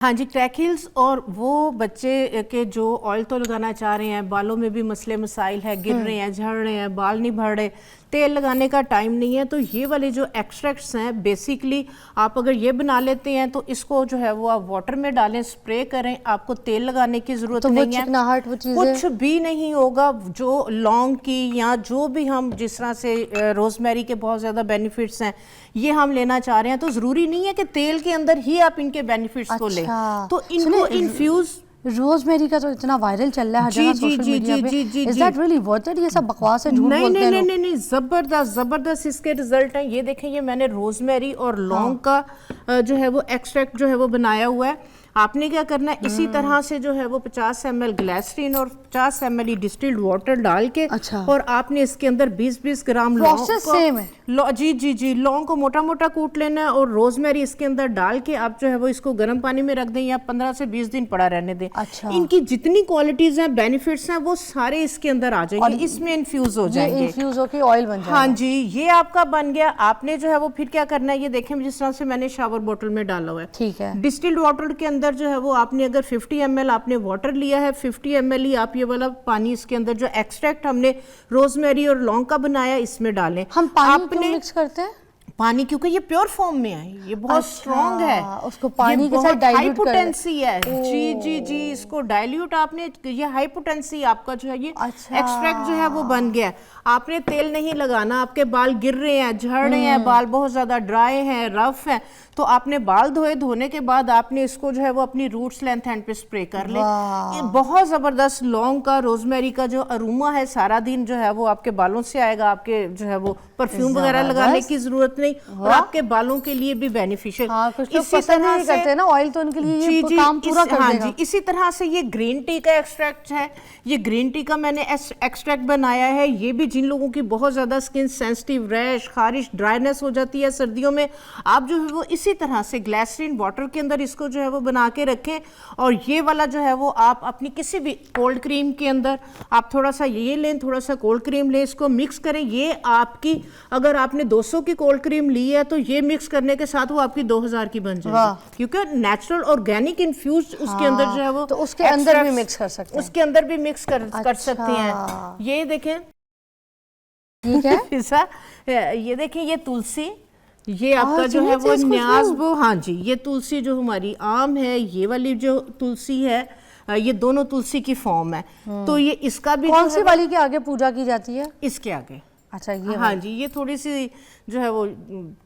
हाँ जी, crack heels और वो बच्चे के जो ऑयल तो लगाना चाह रहे हैं, बालों में भी मसले मसाइल है, गिर रहे हैं, झड़ रहे हैं, बाल नहीं बढ़ रहे, तेल लगाने का टाइम नहीं है, तो ये वाले जो एक्सट्रैक्ट्स हैं बेसिकली आप अगर ये बना लेते हैं तो इसको जो है वो आप वाटर में डालें, स्प्रे करें, आपको तेल लगाने की जरूरत तो नहीं है, कुछ भी नहीं होगा। जो लौंग की या जो भी हम जिस तरह से रोजमेरी के बहुत ज़्यादा बेनिफिट्स हैं ये हम लेना चाह रहे हैं, तो ज़रूरी नहीं है कि तेल के अंदर ही आप इनके बेनिफिट्स को लें, तो इनको इन्फ्यूज। रोजमेरी का तो इतना वायरल चल रहा है हर जगह सोशल मीडिया पे। Is that really worth it? ये सब बकवास है, झूठ बोलते हैं लोग। नहीं, जबरदस्त इसके रिजल्ट हैं। ये देखें, ये मैंने रोजमेरी और लौंग का जो है वो एक्सट्रैक्ट जो है वो बनाया हुआ है। आपने क्या करना है, इसी तरह से जो है वो 50 ml ग्लिसरीन और 50 ml डिस्टिल्ड वाटर डाल के और आपने इसके अंदर 20-20 ग्राम लौंग को मोटा मोटा कूट लेना है और रोजमेरी इसके अंदर डाल के आप जो है वो इसको गर्म पानी में रख दें या 15 से 20 दिन पड़ा रहने दें। इनकी जितनी क्वालिटीज हैं, बेनिफिट्स हैं, वो सारे इसके अंदर आ जाएंगे, इसमें इन्फ्यूज हो जाएंगे, इन्फ्यूज होकर ऑयल बन जाएगा। हाँ जी, ये आपका बन गया। आपने जो है वो फिर क्या करना है, ये देखें जिस तरह से मैंने शावर बोतल में डाला हुआ है, ठीक है। डिस्टिल्ड वाटर के अंदर जो है वो आपने अगर 50 ml आपने वाटर लिया है, 50 ml ही आप ये वाला पानी इसके अंदर जो एक्सट्रैक्ट हमने रोजमेरी और लौंग का बनाया इसमें डालें। हम पानी क्यों मिक्स करते हैं? पानी क्योंकि ये प्योर फॉर्म में है, ये बहुत स्ट्रॉन्ग है, उसको पानी के साथ डाइल्यूट कर हाइपोटेंसी है। जी, इसको डाइल्यूट आपने, ये हाइपोटेंसी आपका जो है ये एक्सट्रैक्ट जो है वो बन गया। आपने तेल नहीं लगाना, आपके बाल गिर रहे हैं, झड़ रहे हैं, बाल बहुत ज्यादा ड्राई हैं, रफ हैं, तो आपने बाल धोने के बाद आपने इसको जो है वो अपनी रूट्स लेंथ एंड पे स्प्रे कर ले। ये बहुत जबरदस्त लौंग का, रोजमेरी का जो अरोमा है सारा दिन जो है वो आपके बालों से आएगा। आपके जो है वो परफ्यूम वगैरह लगाने की जरूरत नहीं और आपके बालों के लिए भी बेनिफिशियल। इसी तरह से करते हैं ना ऑयल, तो उनके लिए ये काम पूरा कर देगा। जी, इसी तरह से ये ग्रीन टी का एक्सट्रैक्ट है, ये ग्रीन टी का मैंने एक्सट्रैक्ट बनाया है। ये भी जिन लोगों की बहुत ज्यादा स्किन सेंसिटिव, रैश, खारिश, ड्राइनेस हो जाती है सर्दियों में, आप जो है वो इसी तरह से ग्लिसरीन वाटर के अंदर इसको जो है वो बना के रखें और ये वाला जो है वो आप अपनी किसी भी कोल्ड क्रीम के अंदर आप थोड़ा सा ये लें, थोड़ा सा कोल्ड क्रीम लें, इसको मिक्स करें। ये आपकी, अगर आपने 200 की कोल्ड क्रीम ली है तो ये मिक्स करने के साथ वो आपकी 2000 की बन जाएगी, क्योंकि नेचुरल ऑर्गेनिक इन्फ्यूज उसके अंदर जो है वो, तो उसके अंदर भी मिक्स कर सकते हैं, उसके अंदर भी मिक्स कर सकते हैं। ये देखें, ठीक है। ये देखें, ये तुलसी, ये आपका जो है वो न्याज़बो, हाँ जी, ये तुलसी जो हमारी आम है, ये वाली जो तुलसी है, ये दोनों तुलसी की फॉर्म है। तो ये इसका भी कौन सी वाली के आगे पूजा की जाती है? इसके आगे। अच्छा, ये हाँ जी, ये थोड़ी सी जो है वो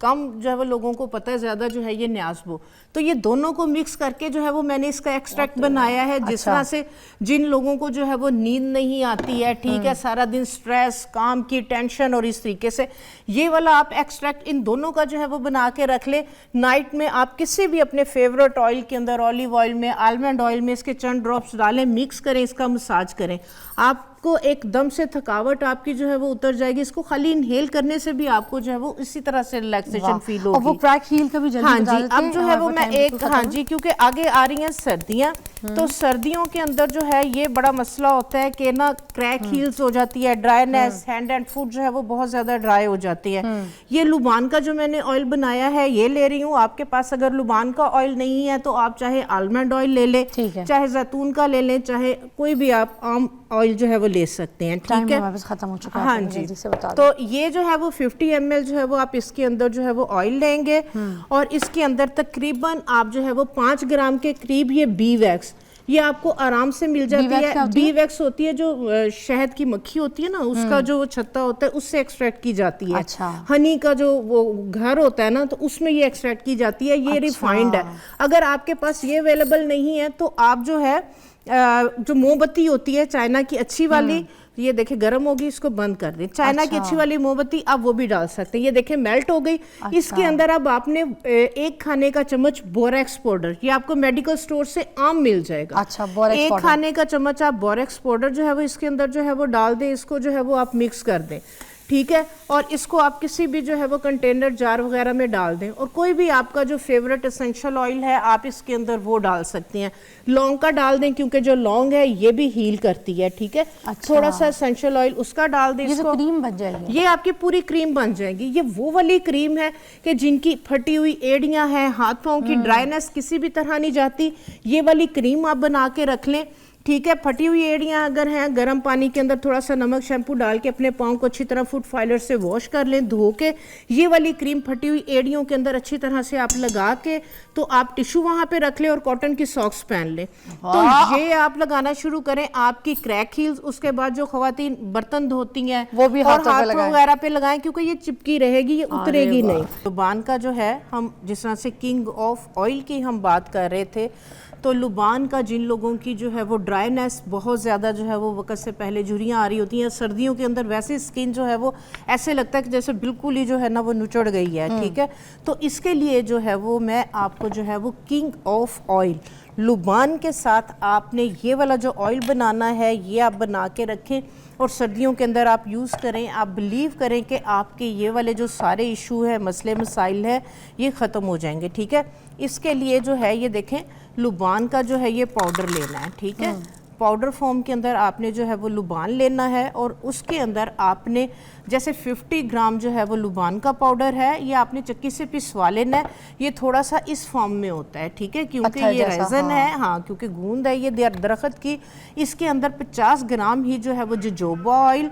कम जो है वो लोगों को पता है, ज्यादा जो है ये न्याज़बो। तो ये दोनों को मिक्स करके जो है वो मैंने इसका एक्सट्रैक्ट बनाया है। जिस तरह से जिन लोगों को जो है वो नींद नहीं आती है, ठीक है, सारा दिन स्ट्रेस, काम की टेंशन, और इस तरीके से ये वाला आप एक्सट्रैक्ट इन दोनों का जो है वो बना के रख ले। नाइट में आप किसी भी अपने फेवरेट ऑयल के अंदर, ऑलिव ऑयल में, आलमंड ऑयल में इसके चंद ड्रॉप्स डालें, मिक्स करें, इसका मसाज करें, आपको एकदम से थकावट आपकी जो है वो उतर जाएगी। इसको खाली इनहेल करने से भी आपको जो है वो इसी तरह से रिलैक्सेशन फील होगी। और वो क्रैक हील का भी जल्दी हाँ जी, अब जो है वो मैं एक, हाँ जी, क्योंकि आगे आ रही हैं सर्दियाँ, तो सर्दियों के अंदर जो है ये बड़ा मसला होता है कि ना क्रैक हील्स हो जाती है, ड्राइनेस, हैंड एंड फुट जो है वो बहुत ज्यादा ड्राई हो जाती है। ये लुबान का जो मैंने ऑयल बनाया है ये ले रही हूँ। आपके पास अगर लुबान का ऑयल नहीं है तो आप चाहे आलमंड ऑयल ले लें, चाहे जैतून का ले लें, चाहे कोई भी आप आम ऑयल जो है वो ले सकते हैं, ठीक है। खत्म हो चुका है, हाँ जी, तो ये जो है वो 50 ml जो है वो आप इसके अंदर जो है वो ऑयल लेंगे और इसके अंदर तकरीबन आप जो है वो 5 ग्राम के करीब ये बी वैक्स, ये आपको आराम से मिल जाती है। बी वैक्स होती है जो शहद की मक्खी होती है ना, उसका जो छत्ता होता है उससे एक्सट्रैक्ट की जाती है। हनी का जो वो घर होता है ना, तो उसमें ये एक्सट्रैक्ट की जाती है। ये रिफाइंड है। अगर आपके पास ये अवेलेबल नहीं है तो आप जो है जो मोमबत्ती होती है चाइना की अच्छी वाली, ये देखें गर्म होगी, इसको बंद कर दें। चाइना की अच्छी वाली मोमबत्ती आप वो भी डाल सकते हैं। ये देखें मेल्ट हो गई। इसके अंदर अब आपने एक खाने का चम्मच बोरेक्स पाउडर, ये आपको मेडिकल स्टोर से आम मिल जाएगा। अच्छा, बोरेक्स एक खाने का चम्मच आप बोरेक्स पाउडर जो है वो इसके अंदर जो है वो डाल दें। इसको जो है वो आप मिक्स कर दें। ठीक है। और इसको आप किसी भी जो है वो कंटेनर जार वगैरह में डाल दें, और कोई भी आपका जो फेवरेट एसेंशियल ऑयल है आप इसके अंदर वो डाल सकती हैं। लौंग का डाल दें, क्योंकि जो लौंग है ये भी हील करती है, ठीक है। अच्छा। थोड़ा सा एसेंशियल ऑयल उसका डाल दें। ये इसको क्रीम बन जाएगी, ये आपकी पूरी क्रीम बन जाएगी। ये वो वाली क्रीम है कि जिनकी फटी हुई एड़ियां हैं, हाथ पाँव की ड्राइनेस किसी भी तरह नहीं जाती, ये वाली क्रीम आप बना के रख लें, ठीक है। फटी हुई एड़ियां अगर हैं, गर्म पानी के अंदर थोड़ा सा नमक शैम्पू डाल के अपने पाँव को अच्छी तरह फुट फाइलर से वॉश कर लें, धो के। ये वाली क्रीम फटी हुई एड़ियों के अंदर अच्छी तरह से आप लगा के, तो आप टिश्यू वहां पे रख लें और कॉटन की सॉक्स पहन लें। तो ये आप लगाना शुरू करें, आपकी क्रैक हील्स, उसके बाद जो खवातीन बर्तन धोती हैं वो भी और हाथ लगाएं, वगैरह पे लगाएं, क्योंकि ये चिपकी रहेगी, ये उतरेगी नहीं। लुबान का जो है, हम जिस तरह से किंग ऑफ ऑयल की हम बात कर रहे थे, तो लुबान का जिन लोगों की जो है वो ड्राइनेस बहुत ज़्यादा जो है वो वक्त से पहले झुर्रियाँ आ रही होती हैं, सर्दियों के अंदर वैसे स्किन जो है वो ऐसे लगता है कि जैसे बिल्कुल ही जो है ना वो नुचड़ गई है, ठीक है। तो इसके लिए जो है वो मैं आपको जो है वो किंग ऑफ ऑयल लुबान के साथ आपने ये वाला जो ऑयल बनाना है, ये आप बना के रखें और सर्दियों के अंदर आप यूज़ करें। आप बिलीव करें कि आपके ये वाले जो सारे इशू है, मसले मसाइल है, ये ख़त्म हो जाएंगे, ठीक है। इसके लिए जो है ये देखें, लुबान का जो है ये पाउडर लेना है, ठीक है। पाउडर फॉर्म के अंदर आपने जो है वो लुबान लेना है, और उसके अंदर आपने जैसे 50 ग्राम जो है वो लुबान का पाउडर है, ये आपने चक्की से पिसवा लेना है। ये थोड़ा सा इस फॉर्म में होता है, ठीक है, क्योंकि ये रेजन है, हाँ, क्योंकि गूंद है ये दरख्त की। इसके अंदर 50 ग्राम ही जो है वो जोजोबा ऑयल,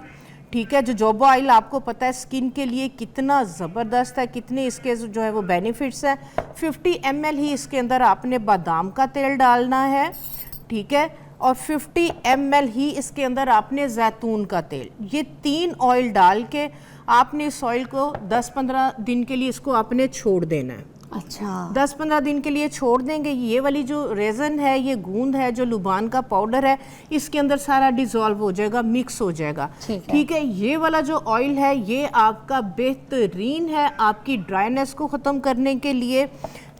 ठीक है। जोजोबा ऑयल आपको पता है स्किन के लिए कितना ज़बरदस्त है, कितने इसके जो है वो बेनिफिट्स हैं। 50 ml ही इसके अंदर आपने बादाम का तेल डालना है, ठीक है, और 50 ml ही इसके अंदर आपने जैतून का तेल, ये 3 ऑयल डाल के आपने इस ऑयल को 10-15 दिन के लिए इसको आपने छोड़ देना है। अच्छा, 10-15 दिन के लिए छोड़ देंगे। ये वाली जो रेजन है, ये गूंद है, जो लुबान का पाउडर है, इसके अंदर सारा डिजॉल्व हो जाएगा, मिक्स हो जाएगा, ठीक है। ये वाला जो ऑयल है ये आपका बेहतरीन है आपकी ड्राइनेस को ख़त्म करने के लिए,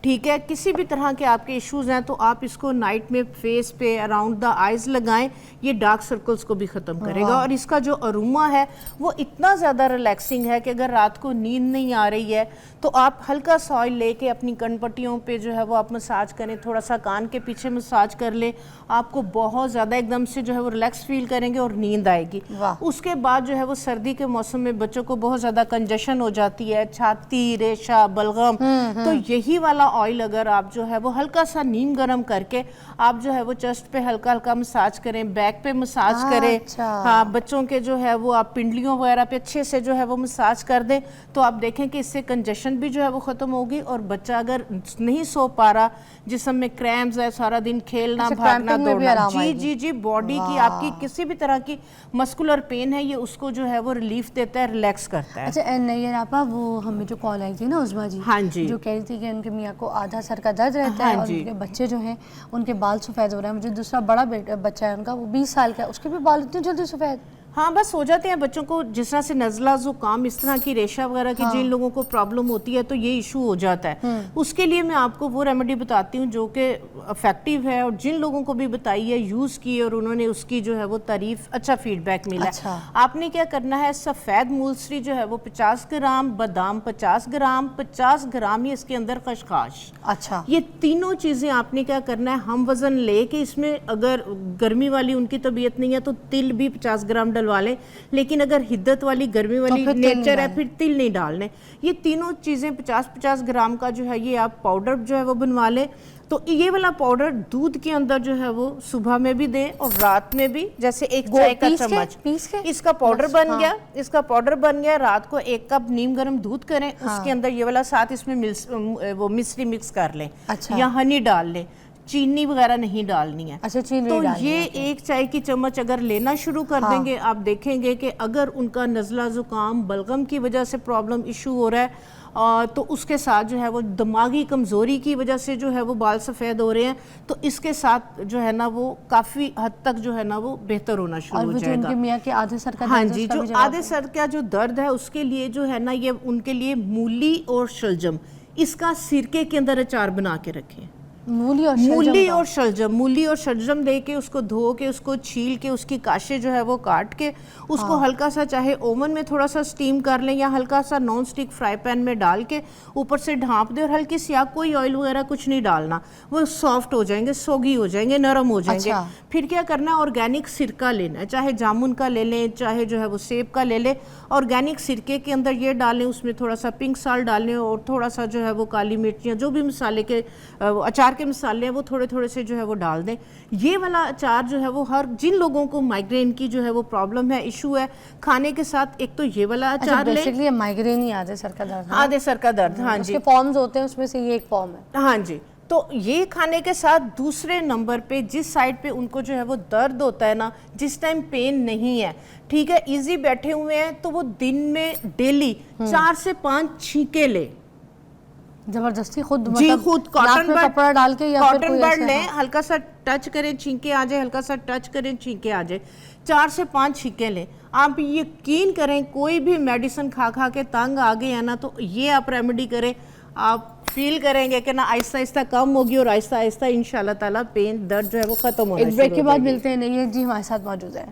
ठीक है। किसी भी तरह के आपके इश्यूज हैं तो आप इसको नाइट में फेस पे अराउंड द आइज लगाएं, ये डार्क सर्कल्स को भी ख़त्म करेगा। और इसका जो अरोमा है वो इतना ज़्यादा रिलैक्सिंग है कि अगर रात को नींद नहीं आ रही है तो आप हल्का सा ऑयल लेके अपनी कनपट्टियों पे जो है वो आप मसाज करें, थोड़ा सा कान के पीछे मसाज कर ले, आपको बहुत ज़्यादा एकदम से जो है वो रिलैक्स फील करेंगे और नींद आएगी। उसके बाद जो है वो सर्दी के मौसम में बच्चों को बहुत ज़्यादा कंजेशन हो जाती है, छाती, रेशा, बलगम, तो यही वाला ऑयल अगर आप जो है वो हल्का सा नीम गर्म करके आप जो है वो चेस्ट पे हल्का हल्का मसाज करें, बैक पे मसाज करें, हाँ, बच्चों के जो है वो आप पिंडलियों वगैरह पे अच्छे से जो है वो मसाज कर दें, तो आप देखें कि इससे कंजेशन भी जो है वो ख़त्म होगी। और बच्चा अगर नहीं सो पा रहा, जिस्म में क्रैम्स है, सारा दिन खेलना भागना दौड़ना, जी जी जी, बॉडी की आपकी किसी भी तरह की मस्कुलर पेन है, ये उसको जो है वो रिलीफ देता है, रिलैक्स करता है। अच्छा नहीं आपा, वो हमें जो कॉल आई थी ना उस्मा जी, हाँ जी, जो कह रही थी कि उनके मियाँ को आधा सर का दर्द रहता है, और उनके बच्चे जो हैं उनके बाल सफ़ेद हो रहे हैं। मुझे दूसरा बड़ा बच्चा है उनका, वो 20 साल का है, उसके भी बाल इतने जल्दी सफ़ेद। हाँ, बस हो जाते हैं बच्चों को, जिस तरह से नज़ला, ज़ुकाम, इस तरह की रेशा वगैरह की जिन लोगों को प्रॉब्लम होती है तो ये इशू हो जाता है। उसके लिए मैं आपको वो रेमेडी बताती हूँ जो कि इफेक्टिव है, और जिन लोगों को भी बताई है, यूज़ की और उन्होंने उसकी जो है वो तारीफ, अच्छा फीडबैक मिला। अच्छा। आपने क्या करना है, सफ़ेद मूलसरी जो है वो 50 ग्राम, बादाम 50 ग्राम, 50 ग्राम ही इसके अंदर खशखाश, अच्छा, ये तीनों चीज़ें आपने क्या करना है, हम वज़न ले के इसमें, अगर गर्मी वाली उनकी तबीयत नहीं है तो तिल भी 50 ग्राम डलवा लें, लेकिन अगर हिद्दत वाली गर्मी वाली तो नेचर है फिर तिल नहीं डालने। ये तीनों चीज़ें 50-50 ग्राम का जो है ये आप पाउडर जो है वो बनवा लें। तो ये वाला पाउडर दूध के अंदर जो है वो सुबह में भी दें और रात में भी, जैसे एक चाय का चम्मच इसका पाउडर बन गया, इसका पाउडर बन गया। रात को 1 कप नीम गर्म दूध करें, उसके अंदर ये वाला, साथ इसमें वो मिश्री मिक्स कर लें, या हनी डाल लें, चीनी वगैरह नहीं डालनी है। अच्छा, चीनी तो ये 1 चाय की चम्मच अगर लेना शुरू कर देंगे, आप देखेंगे कि अगर उनका नज़ला, ज़ुकाम, बलगम की वजह से प्रॉब्लम इशू हो रहा है, तो उसके साथ जो है वो दिमागी कमज़ोरी की वजह से जो है वो बाल सफ़ेद हो रहे हैं, तो इसके साथ जो है ना वो काफ़ी हद तक जो है ना वो बेहतर होना शुरू हो जाएगा। उनके मियाँ के आधे सर का, हाँ जी, जो आधे सर का जो दर्द है उसके लिए जो है ना, ये उनके लिए मूली और शलजम, इसका सिरके के अंदर अचार बना के रखें, मूली और मूली और शलजम दे के उसको धो के उसको छील के उसकी काशे जो है वो काट के उसको हल्का सा चाहे ओवन में थोड़ा सा स्टीम कर लें या हल्का सा नॉन स्टिक फ्राई पैन में डाल के ऊपर से ढाँप दे और हल्की सी आग, कोई ऑयल वगैरह कुछ नहीं डालना, वो सॉफ्ट हो जाएंगे, सोगी हो जाएंगे, नरम हो जाएंगे। फिर क्या करना है, ऑर्गेनिक सिरका लेना है, चाहे जामुन का ले लें चाहे जो है वो सेब का ले लें। ऑर्गेनिक सिरके के अंदर ये डालें, उसमें थोड़ा सा पिंक साल्ट डालें और थोड़ा सा जो है वो काली मिर्च या जो भी मसाले के अचार के मसाले हैं वो थोड़े थोड़े से जो है वो डाल दें। ये वाला अचार जो है वो हर जिन लोगों को माइग्रेन की जो है वो प्रॉब्लम है, इशू है, खाने के साथ एक तो ये वाला अचार लें। बेसिकली माइग्रेन ही आधे सर का दर्द, आधे सर का दर्द, हाँ जी, उसके फॉर्म्स होते हैं, उसमें से ये एक फॉर्म है। हाँ जी, तो ये खाने के साथ दूसरे नंबर पे जिस साइड पे उनको जो है वो दर्द होता है ना, जिस टाइम पेन नहीं है, ठीक है, इजी बैठे हुए हैं, तो वो दिन में डेली 4 से 5 छींके ले, जबरदस्ती खुद, जी मतलब खुद कॉटन कपड़ा डाल के या कॉटन बड लें, हल्का सा टच करें छींके आ जाए, हल्का सा टच करें छींके आ जाए, 4 से 5 छींके लें। आप यकीन करें कोई भी मेडिसिन खा खा के तंग आ गए हैं ना, तो ये आप रेमेडी करें, आप फील करेंगे कि ना आहिस्ता आहिस्ता कम होगी और आहिस्ता आहिस्ता इंशाल्लाह ताला पेन दर्द जो है वो खत्म होना। एक ब्रेक के बाद मिलते हैं, नहीं जी हमारे साथ मौजूद है।